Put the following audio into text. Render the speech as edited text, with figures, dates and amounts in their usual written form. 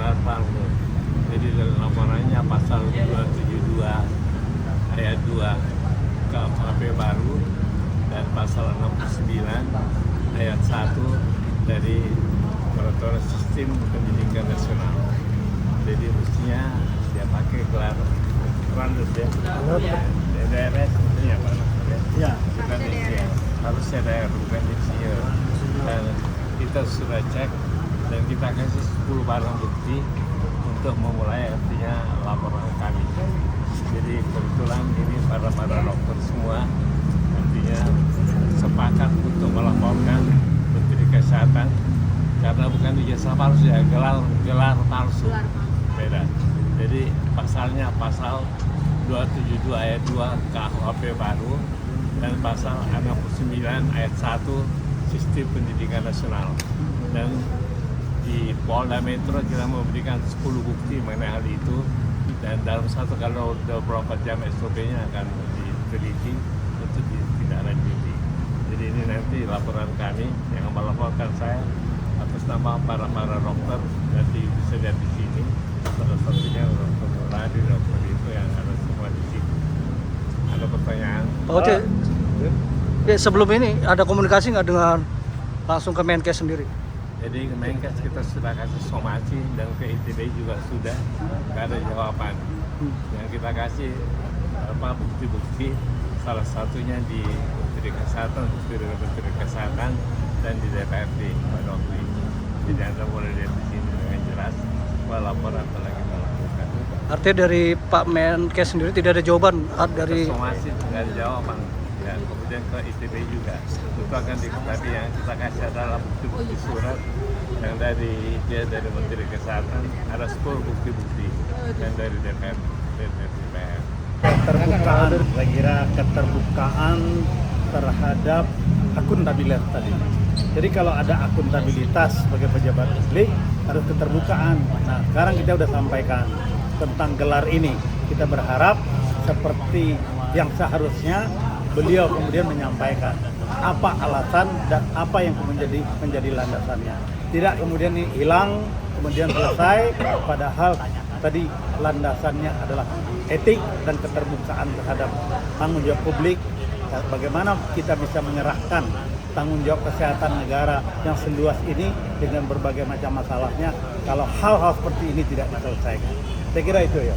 gelar palsu. Jadi dalam laporannya pasal 272 ayat 2 KUHP baru dan pasal 69 ayat 1 dari Peraturan Sistem Pendidikan Nasional. Jadi mestinya dia pakai gelar Randus ya. DRS ini apa? Ya. Bukan DRS. Harusnya DRS bukan insinyur. Dan kita sudah cek dan kita kasih 10 barang bukti untuk memulai artinya laporan kami. Jadi kebetulan ini para dokter semua artinya sepakat untuk melaporkan Menteri Kesehatan karena bukan ijazah palsu ya, gelar palsu. Beda. Jadi pasalnya pasal 272 ayat 2 KUHP baru dan pasal 69 ayat 1 Sistem Pendidikan Nasional. Dan di Polda Metro kita memberikan 10 bukti mengenai hal itu dan dalam satu kalau beberapa jam SOP-nya akan diteliti untuk ditindaklanjuti. Jadi ini nanti laporan kami yang melaporkan saya atas nama para dokter, nanti bisa lihat di sini. Salah satunya dokter Muradi, dokter itu yang ada semua di sini. Ada pertanyaan? Pak Oce, ya, sebelum ini ada komunikasi nggak dengan langsung ke Menkes sendiri? Jadi ke Menkes kita sudah kasih somasi dan ke ITB juga sudah, nggak ada jawaban. Yang kita kasih bukti-bukti, salah satunya di Menteri Kesehatan dan di DPRD pada waktu itu. Jadi Anda boleh lihat di sini dengan jelas bahwa laporan telah kita lakukan. Artinya dari Pak Menkes sendiri tidak ada jawaban dari somasi nggak ada jawaban. Ya, kemudian ke ITB juga itu akan diketahui. Yang kita kasih adalah bukti-bukti surat yang dari Menteri Kesehatan, ada 10 bukti-bukti yang dari DPR. Keterbukaan, saya kira keterbukaan terhadap akuntabilitas tadi. Jadi kalau ada akuntabilitas sebagai pejabat publik harus keterbukaan. Nah, sekarang kita sudah sampaikan tentang gelar ini. Kita berharap seperti yang seharusnya beliau kemudian menyampaikan apa alasan dan apa yang menjadi landasannya. Tidak kemudian ini hilang, kemudian selesai, padahal tadi landasannya adalah etik dan keterbukaan terhadap tanggung jawab publik. Bagaimana kita bisa menyerahkan tanggung jawab kesehatan negara yang seluas ini dengan berbagai macam masalahnya kalau hal-hal seperti ini tidak diselesaikan. Saya kira itu ya.